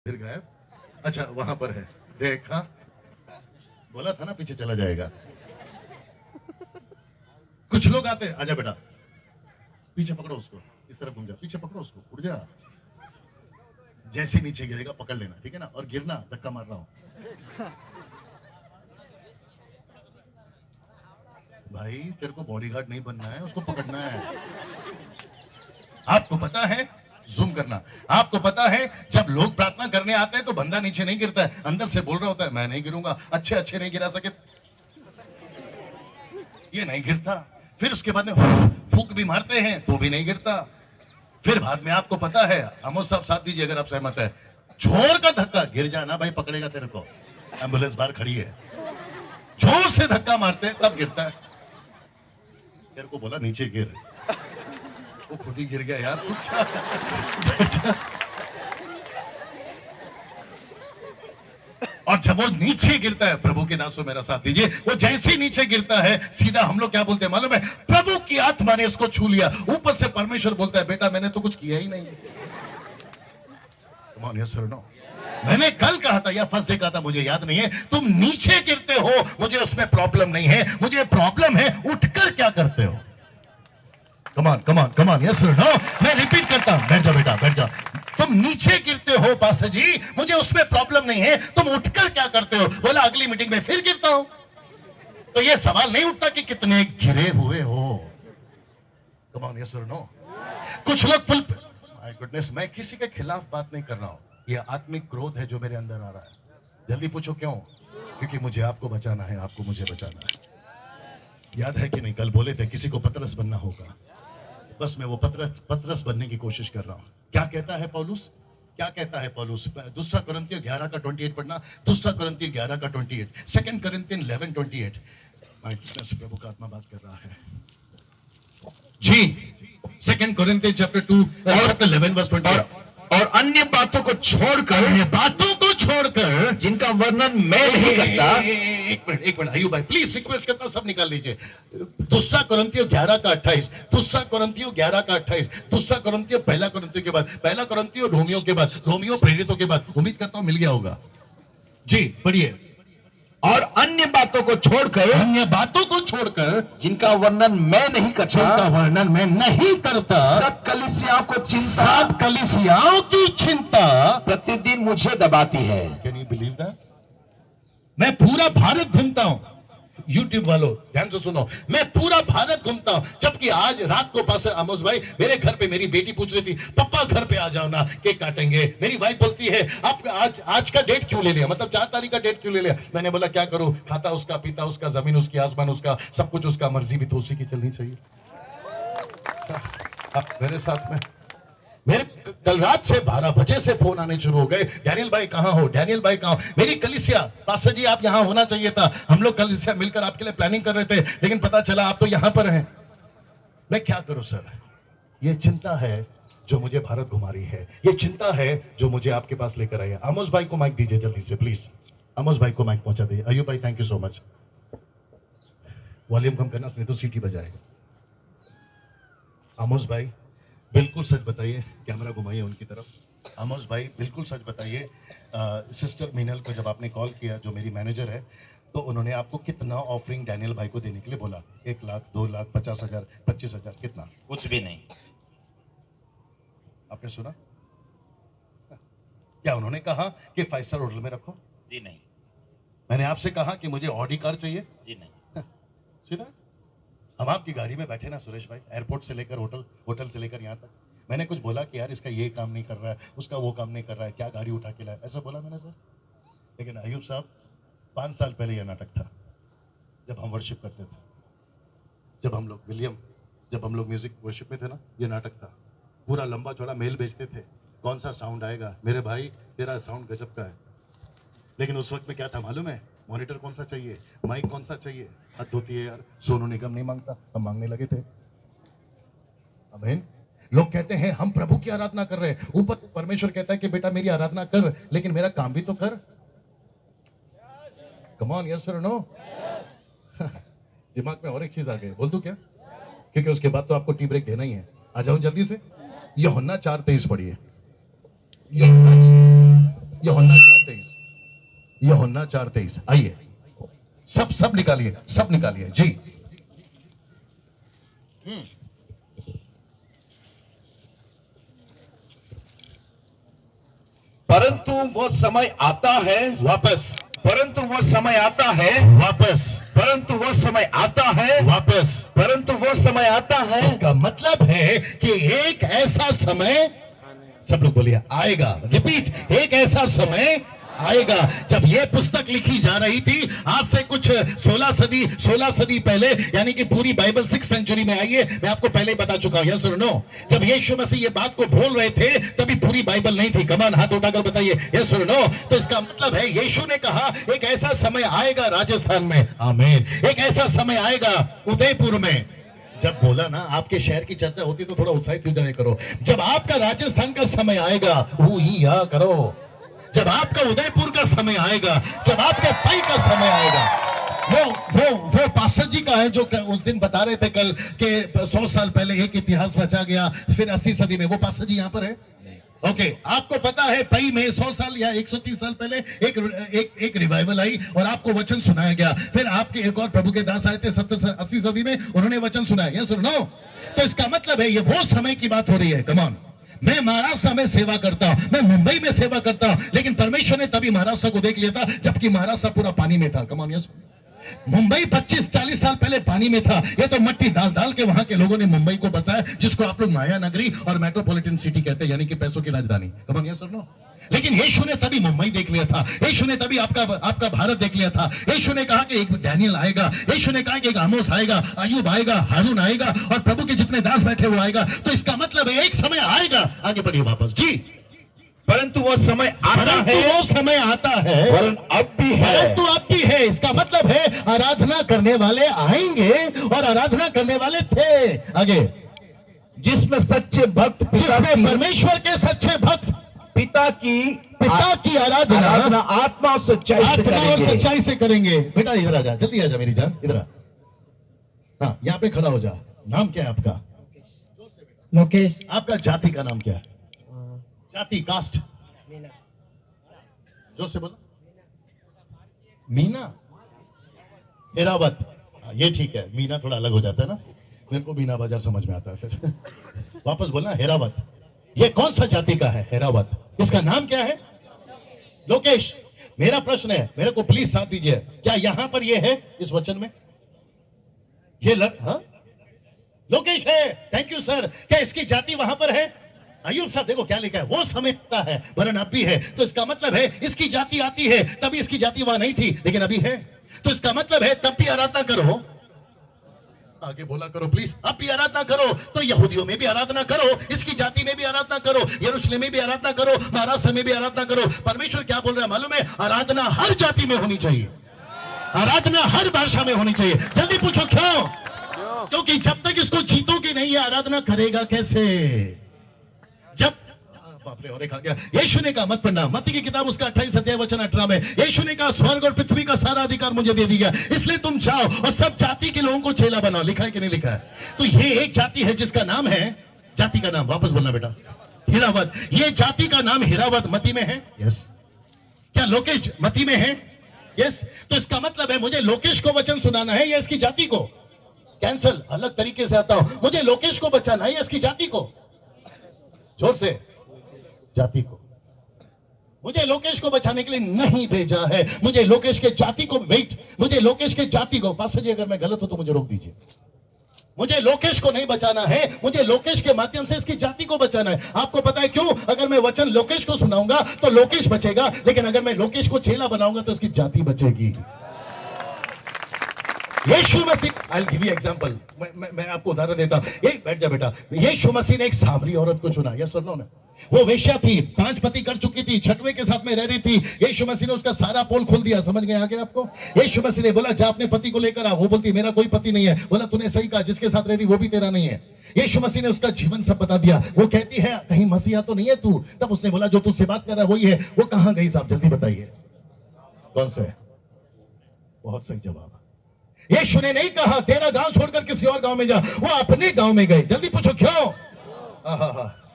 फिर गायब। अच्छा वहां पर है, देखा, बोला था ना पीछे चला जाएगा। कुछ लोग आते हैं, आजा बेटा, पीछे पकड़ो उसको, इस तरफ घूम जा, पीछे पकड़ो उसको, उड़ जा। जैसे नीचे गिरेगा पकड़ लेना, ठीक है ना, और गिरना, धक्का मार रहा हूं। भाई तेरे को बॉडीगार्ड नहीं बनना है, उसको पकड़ना है। आपको पता है, जूम करना, आपको पता है जब लोग प्रार्थना करने आते हैं तो बंदा नीचे नहीं गिरता है, अंदर से बोल रहा होता है मैं नहीं गिरूंगा, अच्छे अच्छे नहीं गिरा सके, ये नहीं गिरता। फिर उसके बाद में फूक भी मारते हैं तो भी नहीं गिरता। फिर बाद में आपको पता है, आमोद साहब साथ दीजिए अगर आप सहमत है, जोर का धक्का, गिर जाना भाई, पकड़ेगा तेरे को, एम्बुलेंस बाहर खड़ी है, जोर से धक्का मारते हैं तब गिरता है। तेरे को बोला नीचे गिर, वो खुद ही गिर गया यार, तू क्या। और जब वो नीचे गिरता है, प्रभु के नाम से मेरा साथ दीजिए, वो जैसे ही नीचे गिरता है सीधा हम लोग क्या बोलते हैं मालूम है, प्रभु की आत्मा ने इसको छू लिया। ऊपर से परमेश्वर बोलता है बेटा मैंने तो कुछ किया ही नहीं। Come on, yes or no? मैंने कल कहा था या फर्स्ट डे कहा था मुझे याद नहीं है, तुम नीचे गिरते हो मुझे उसमें प्रॉब्लम नहीं है, मुझे प्रॉब्लम है उठकर क्या करते हो। कमान कमान कमान, यस और नो। मैं रिपीट करता हूं, बैठ जाओ बेटा बैठ जाओ। तुम नीचे गिरते हो पास्टर जी, मुझे उसमें प्रॉब्लम नहीं है, तुम उठकर क्या करते हो। बोला अगली मीटिंग में फिर गिरता हूं। तो ये सवाल नहीं उठता कि कितने गिरे हुए हो। कमान, यस और नो। कुछ लोग फुल, माय गुडनेस, मैं किसी के खिलाफ बात नहीं कर रहा हूं, ये आत्मिक क्रोध है जो मेरे अंदर आ रहा है। जल्दी पूछो क्यों, क्योंकि मुझे आपको बचाना है, आपको मुझे बचाना है। याद है कि नहीं, कल बोले थे किसी को पतरस बनना होगा, बस मैं वो पतरस बनने की कोशिश कर रहा हूं। क्या कहता है पौलुस, क्या कहता है पौलुस, दूसरा कुरिन्थियों 11 का 28 पढ़ना, दूसरा कुरिन्थियों 11 का 28, सेकंड कुरिन्थियन 11:28। माय गॉडनेस, प्रभु का आत्मा बात कर रहा है जी। Second Corinthian chapter 2 chapter 11 verse 28। और अन्य बातों को छोड़कर, अन्य बातों को छोड़कर जिनका वर्णन मैं नहीं करता। एक मिनट अय्यूब भाई प्लीज, रिक्वेस्ट करता सब निकाल लीजिए। दूसरा कुरिन्थियों 11 का 28, दूसरा कुरिन्थियों 11 का 28, दूसरा कुरिन्थियों पहला कुरिन्थियों के बाद, पहला कुरिन्थियों रोमियो के बाद, रोमियो प्रेरितों के बाद। उम्मीद करता हूं मिल गया होगा जी, पढ़िए। और अन्य बातों को छोड़कर, अन्य बातों को छोड़कर जिनका वर्णन मैं नहीं करता, जिनका वर्णन मैं नहीं करता, सब कलीसियाओं को चिंता, सब कलीसियाओं की चिंता प्रतिदिन मुझे दबाती है। Can you believe that. मैं पूरा भारत घूमता हूं, यूट्यूब वालों ध्यान से सुनो, मैं पूरा भारत घूमता हूं, जबकि आज रात को पास आमोस भाई मेरे घर पे मेरी बेटी पूछ रही थी पापा घर पे आ जाओ ना, केक काटेंगे। मेरी वाइफ बोलती है आप आज का डेट क्यों ले लिया, मतलब 4 तारीख का डेट क्यों ले लिया। मैंने बोला क्या करूं, खाता उसका, पीता उसका, जमीन उसकी, आसमान उसका, सब कुछ उसका, मर्जी भी तो उसी की चलनी चाहिए। आप मेरे साथ में, मेरे कल रात से 12 बजे से फोन आने शुरू हो गए, डैनियल भाई कहां हो, डैनियल भाई कहां हो। मेरी कलीसिया, पास्टर जी आप यहां होना चाहिए था, हम लोग कलीसिया मिलकर आपके लिए प्लानिंग कर रहे थे, लेकिन पता चला आप तो यहां पर हैं। मैं क्या करूं सर, ये चिंता है जो मुझे भारत घुमा रही है, ये चिंता है जो मुझे आपके पास लेकर आई है। आमोस भाई को माइक दीजिए जल्दी से प्लीज, आमोस भाई को माइक पहुंचा दीजिए। अय्यूब भाई thank you so much, volume कम करना नहीं तो सीटी बजाएगा। आमोस भाई बिल्कुल सच बताइए, कैमरा घुमाइए उनकी तरफ। आमोस भाई बिल्कुल सच बताइए, सिस्टर मीनल को जब आपने कॉल किया, जो मेरी मैनेजर है, तो उन्होंने आपको कितना ऑफरिंग डैनियल भाई को देने के लिए बोला, 1 लाख 2 लाख 50,000 25,000 कितना? कुछ भी नहीं। आपने सुना क्या उन्होंने कहा कि 5 स्टार होटल में रखो? जी नहीं। मैंने आपसे कहा कि मुझे ऑडी कार चाहिए? जी नहीं। सीधा हम आपकी गाड़ी में बैठे ना सुरेश भाई, एयरपोर्ट से लेकर होटल से लेकर यहाँ तक, मैंने कुछ बोला कि यार इसका ये काम नहीं कर रहा है, उसका वो काम नहीं कर रहा है, क्या गाड़ी उठा के लाया, ऐसा बोला मैंने सर? लेकिन अय्यूब साहब 5 साल पहले यह नाटक था, जब हम वर्शिप करते थे, जब हम लोग म्यूजिक वर्शिप में थे ना, ये नाटक था। पूरा लंबा चौड़ा मेल भेजते थे, कौन सा साउंड आएगा, मेरे भाई तेरा साउंड गजब का है। लेकिन उस वक्त में क्या था मालूम है, मॉनिटर कौन सा चाहिए, माइक कौन सा चाहिए, हद होती है यार, सोनू निगम नहीं मांगता, हम मांगने लगे थे। आमीन। लोग कहते हैं हम प्रभु की आराधना कर रहे हैं, ऊपर परमेश्वर कहता है कि बेटा मेरी आराधना कर, लेकिन मेरा काम भी तो कर। कम ऑन, यस और नो। दिमाग में और एक चीज आ गई, बोल दूं क्या, क्योंकि उसके बाद तो आपको टी ब्रेक देना ही है। आ जाऊं जल्दी से, यूहन्ना 4:23 पढ़िए। यूहन्ना 4:23। आइए सब निकालिए, सब निकालिए जी। परंतु वो समय आता है, वापस, परंतु वो समय आता है, वापस, परंतु वो समय आता है, वापस। परंतु वो समय आता है। इसका मतलब है कि एक ऐसा समय, सब लोग बोलिए, आएगा। रिपीट, एक ऐसा समय आएगा। जब यह पुस्तक लिखी जा रही थी, आज से कुछ 16 सदी पहले, यानी कि पूरी बाइबल 6th सेंचुरी में आई है। मैं आपको पहले ही बता चुका हूं, यस और नो। जब यीशु मसीह ये बात को बोल रहे थे, तभी पूरी बाइबल नहीं थी। कमान, हाथ उठाकर बताइए, यस और नो। तो इसका मतलब है यीशु ने कहा एक ऐसा समय आएगा राजस्थान में, आमीन, एक ऐसा समय आएगा उदयपुर में। जब बोला ना, आपके शहर की चर्चा होती तो थोड़ा उत्साहित हो जाया करो। जब आपका राजस्थान का समय आएगा, ही या करो। जब आपका उदयपुर का समय आएगा, जब आपके पई का समय आएगा, वो पास्टर जी का है जो उस दिन बता रहे थे कल के 100 साल पहले एक इतिहास रचा गया, फिर 80 सदी में। वो पास्टर जी यहाँ पर है? ओके, आपको पता है पई में 100 साल या 130 साल पहले एक रिवाइवल आई और आपको वचन सुनाया गया। फिर आपके एक और प्रभु के दास आए थे 70-80 सदी में, उन्होंने वचन सुनाया। यस और नो? तो इसका मतलब है ये वो समय की बात हो रही है। कम ऑन, मैं महाराष्ट्र में सेवा करता हूं, मैं मुंबई में सेवा करता हूं, लेकिन परमेश्वर ने तभी महाराष्ट्र को देख लिया था जबकि महाराष्ट्र पूरा पानी में था। Come on, yes. मुंबई 25-40 साल पहले पानी में था। ये तो मट्टी डाल डाल के वहां के लोगों ने मुंबई को बसाया, जिसको आप लोग माया नगरी और मेट्रोपॉलिटन सिटी कहते हैं, यानी कि पैसों की राजधानी। कम ऑन, यस और नो? लेकिन यीशु ने तभी मुंबई देख लिया था, यीशु ने तभी आपका भारत देख लिया था। यीशु ने कहा कि एक डैनियल आएगा, यीशु ने कहा कि एक आमोस आएगा, अय्यूब आएगा, हारून आएगा और प्रभु के जितने दास बैठे वो आएगा। तो इसका मतलब है एक समय आएगा। आगे बढ़िए वापस जी। परंतु वो समय आता है, वो समय आता है, परंतु अब भी है, परंतु अब भी है। इसका मतलब है आराधना करने वाले आएंगे और आराधना करने वाले थे। आगे, जिसमें सच्चे भक्त, जिसमें परमेश्वर के सच्चे भक्त पिता की आराधना आत्मा और सच्चाई से करेंगे। बेटा इधर आ जा, जल्दी आ जा मेरी जान, इधर आ। हाँ, यहाँ पे खड़ा हो जा। नाम क्या है आपका? लोकेश। आपका जाति का नाम क्या है? जाति, कास्ट? जोर से बोलो। मीना, हेरावत। ये ठीक है, मीना थोड़ा अलग हो जाता है ना, मेरे को मीना बाजार समझ में आता है फिर। वापस बोलना, हेरावत। ये कौन सा जाति का है हेरावत? इसका नाम क्या है? लोकेश। मेरा प्रश्न है, मेरे को प्लीज साथ दीजिए, क्या यहां पर ये है इस वचन में? ये हाँ? लोकेश है। Thank you sir. क्या इसकी जाति वहां पर है? अय्यूब साहब देखो क्या लिखा है, वो समय आता है वरन अब भी है। तो इसका मतलब है इसकी जाति आती है, तभी इसकी जाति वहां नहीं थी लेकिन अभी है। तो इसका मतलब है तब भी आराधना करो। आगे बोला करो प्लीज, अब भी आराधना करो। तो यहूदियों में भी आराधना करो, इसकी जाति में भी आराधना करो, यरूशलेम में भी आराधना करो, महाराष्ट्र में भी आराधना करो। परमेश्वर क्या बोल रहा है मालूम है? आराधना हर जाति में होनी चाहिए, आराधना हर भाषा में होनी चाहिए। जल्दी पूछो क्यों? क्योंकि जब तक इसको जीतोगे नहीं, आराधना करेगा कैसे? जब बाप रे, और एक आ गया। यीशु ने कहा मत पढ़ना, मत्ती की किताब उसका 28 अध्याय वचन 18 में यीशु ने कहा स्वर्ग और पृथ्वी का सारा अधिकार मुझे दे दिया, इसलिए तुम जाओ और सब जाति के लोगों को चेला बनाओ। लिखा है कि नहीं लिखा है? तो ये एक जाति है जिसका नाम है, जाति का नाम वापस बोलना बेटा, हिरावत। ये जाति का नाम हिरावत मती में है। यस। क्या लोकेश मती में है? यस। तो इसका मतलब है मुझे लोकेश को वचन सुनाना है या इसकी जाति को? कैंसल, अलग तरीके से आता हूं। मुझे लोकेश को बचाना है या इसकी जाति को? जोर से, जाति को। मुझे लोकेश को बचाने के लिए नहीं भेजा है, मुझे लोकेश के जाति को, वेट, मुझे लोकेश के जाति को, पास्टर जी अगर मैं गलत हूं तो मुझे रोक दीजिए। मुझे लोकेश को नहीं बचाना है, मुझे लोकेश के माध्यम से इसकी जाति को बचाना है। आपको पता है क्यों? अगर मैं वचन लोकेश को सुनाऊंगा तो लोकेश बचेगा, लेकिन अगर मैं लोकेश को चेला बनाऊंगा तो इसकी जाति बचेगी। यीशु मसीह, I will give you example, मैं आपको उदाहरण देता हूं। एक बैठ जा बेटा। यीशु मसीह ने एक सामरी औरत को चुना, यस और नो? वो वेश्या थी, 5 पति कर चुकी थी, 6वें के साथ में रह रही थी। यीशु मसीह ने उसका सारा पोल खोल दिया। समझ गए आगे आपको? यीशु मसीह ने बोला जा अपने पति को लेकर आ। वो बोलती मेरा कोई पति नहीं है। बोला तूने सही कहा, जिसके साथ रह रही वो भी तेरा नहीं है। यीशु मसीह ने उसका जीवन सब बता दिया। वो कहती है कहीं मसीहा तो नहीं है तू? तब उसने बोला जो तुझसे बात कर रहा है वही है। वो कहां गई साहब, जल्दी बताइए कौन से? बहुत सही जवाब। यीशु ने नहीं कहा तेरा गांव छोड़कर किसी और गांव में जा, वो अपने गांव में गए। जल्दी पूछो क्यों?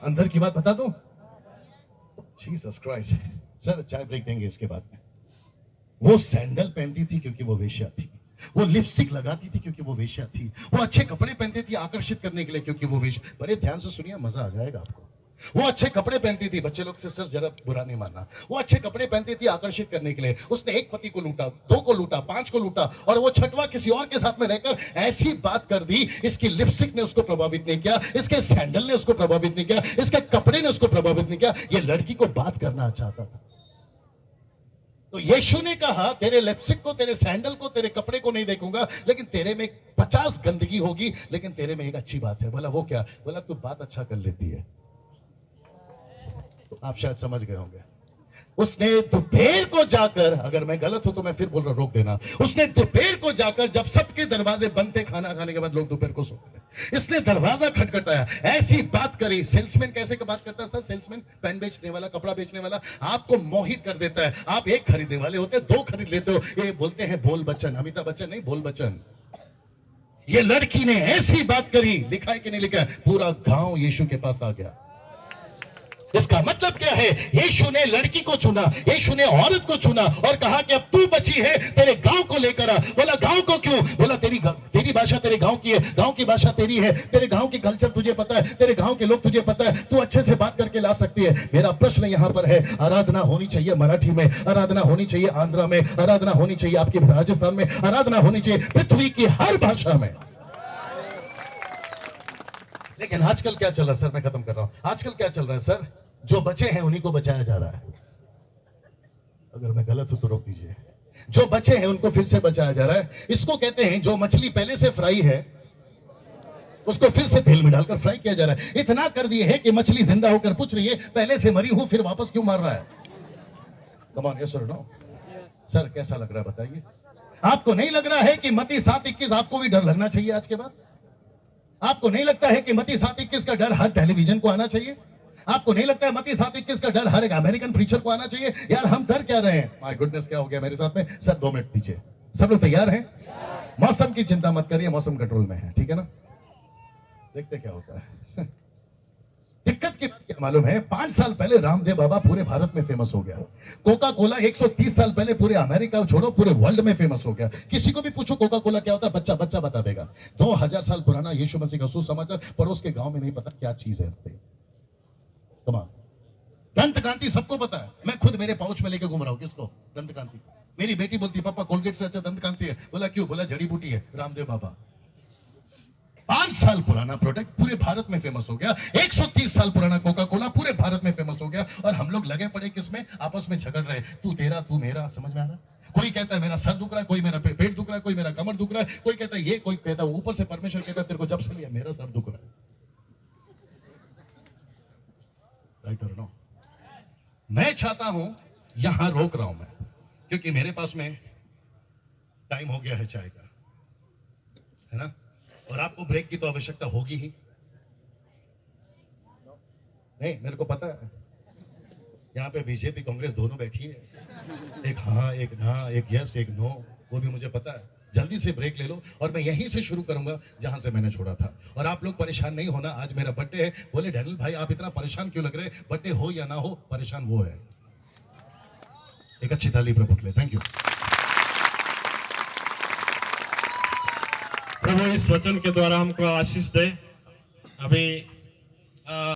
अंदर की बात बता दूं? Jesus Christ. सर चाय ब्रेक देंगे इसके बाद में। वो सैंडल पहनती थी क्योंकि वो वेश्या थी, वो लिपस्टिक लगाती थी क्योंकि वो वेश्या थी, वो अच्छे कपड़े पहनती थी आकर्षित करने के लिए क्योंकि वो वेश्या। बड़े ध्यान से सुनिए, मजा आ जाएगा आपको। वो अच्छे कपड़े पहनती थी, बच्चे लोग सिस्टर्स जरा बुरा नहीं मानना, वो अच्छे कपड़े पहनती थी आकर्षित करने के लिए। उसने एक पति को लूटा, दो को लूटा, पांच को लूटा, और वो छठवां किसी और के साथ में रहकर ऐसी बात कर दी। इसकी लिपस्टिक ने उसको प्रभावित नहीं किया, इसके सैंडल ने उसको प्रभावित नहीं किया, इसके कपड़े ने उसको प्रभावित नहीं किया। ये लड़की को बात करना चाहता था। तो यीशु ने कहा, तेरे लिपस्टिक को, तेरे सैंडल को, तेरे कपड़े को नहीं देखूंगा, लेकिन तेरे में 50 गंदगी होगी, लेकिन तेरे में एक अच्छी बात है। बोला वो क्या? बोला तू बात अच्छा कर लेती है। तो आप शायद समझ गए होंगे। उसने दोपहर को जाकर, अगर मैं गलत हूं तो मैं फिर बोल रहा हूं, रोक देना। उसने दोपहर को जाकर, जब सबके दरवाजे बंद थे, खाना खाने के बाद लोग दोपहर को सोते थे, इसने दरवाजा खटखटाया, ऐसी बात करी। सेल्समैन कैसे बात करता है सर? सेल्समैन, पेन बेचने वाला, कपड़ा बेचने वाला, आपको मोहित कर देता है। आप एक खरीदने वाले होते, दो खरीद लेते हो। ये बोलते हैं बोल बच्चन, अमिताभ बच्चन नहीं, बोल बच्चन। ये लड़की ने ऐसी बात करी, लिखा है कि नहीं लिखा है, पूरा गांव यीशु के पास आ गया। इसका मतलब क्या है? यीशु ने लड़की को चुना, यीशु ने औरत को चुना और कहा कि अब तू बची है, तेरे गांव को लेकर आ। बोला गांव को क्यों? बोला तेरी भाषा तेरे गांव की है, गांव की भाषा तेरी है, तेरे गांव की कल्चर तुझे पता है, तेरे गांव के लोग तुझे पता है, तू अच्छे से बात करके ला सकती है। मेरा प्रश्न यहां पर है, आराधना होनी चाहिए मराठी में, आराधना होनी चाहिए आंध्रा में, आराधना होनी चाहिए आपके राजस्थान में, आराधना होनी चाहिए पृथ्वी की हर भाषा में। लेकिन आजकल क्या चल रहा है सर? मैं खत्म कर रहा हूं। आजकल क्या चल रहा है सर? जो बचे हैं उन्हीं को बचाया जा रहा है। अगर मैं गलत हूं तो रोक दीजिए। जो बचे हैं उनको फिर से बचाया जा रहा है। इसको कहते हैं, जो मछली पहले से फ्राई है उसको फिर से तेल में डालकर फ्राई किया जा रहा है। इतना कर दिए है कि मछली जिंदा होकर पूछ रही है, पहले से मरी हूं, फिर वापस क्यों मार रहा है? कम ऑन, यस और नो? सर कैसा लग रहा है बताइए? आपको नहीं लग रहा है कि मत्ती 7:21 आपको भी डर लगना चाहिए आज के बाद? आपको नहीं लगता है कि मत्ती 7:21 का डर हर टेलीविजन को आना चाहिए? आपको नहीं लगता है मत्ती 7:21 का डर हर एक अमेरिकन प्रीचर को आना चाहिए? यार हम कर क्या रहे हैं? माय गुडनेस, क्या हो गया मेरे साथ में? सर 2 मिनट दीजिए। सब लोग तैयार हैं? मौसम की चिंता मत करिए, मौसम कंट्रोल में है, ठीक है ना? देखते क्या होता है। दिक्कत क्या मालूम है? 5 साल पहले रामदेव बाबा पूरे भारत में फेमस हो गया। कोका कोला 130 साल पहले पूरे अमेरिका छोड़ो, पूरे वर्ल्ड में फेमस हो गया। किसी को भी पूछो कोका कोला क्या होता है, बच्चा बच्चा बता देगा। 2000 साल पुराना यीशु मसीह का सुसमाचार पड़ोस के गांव में नहीं पता क्या चीज है। दंत कांति सबको पता है, मैं खुद मेरे पाउच में लेके घूम रहा हूं। किसको? दंत कांति। मेरी बेटी बोलती पापा कोलगेट से अच्छा दंत कांति है। बोला क्यों? बोला जड़ी बूटी है, रामदेव बाबा। 5 साल पुराना प्रोडक्ट पूरे भारत में फेमस हो गया। 130 साल पुराना कोका कोला पूरे भारत में फेमस हो गया। और हम लोग लगे पड़े किसमें? आपस में झगड़ रहे, तू तेरा तू मेरा। समझ में आ रहा? कोई कहता है मेरा सर दुख रहा है, कोई मेरा पेट दुख रहा है, कोई मेरा कमर दुख रहा है, कोई कहता है ये, कोई कहता है ऊपर से परमेश्वर कहता है तेरे को जब से लिया मेरा सर दुख रहा है। राइट और नो? मैं चाहता हूं, यहां रोक रहा हूं मैं, क्योंकि मेरे पास में टाइम हो गया है चाय का, है ना? और आपको ब्रेक की तो आवश्यकता होगी ही। नहीं, मेरे को पता है यहां पे बीजेपी कांग्रेस दोनों बैठी है, एक हाँ एक ना, एक यस एक नो, वो भी मुझे पता है। जल्दी से ब्रेक ले लो और मैं यहीं से शुरू करूंगा जहां से मैंने छोड़ा था। और आप लोग परेशान नहीं होना, आज मेरा बर्थडे है। बोले डैनियल भाई आप इतना परेशान क्यों लग रहे? बर्थडे हो या ना हो, परेशान वो है। एक अच्छी ताली प्रभु के लिए। Thank you. प्रभु इस वचन के द्वारा हमको आशीष दे। अभी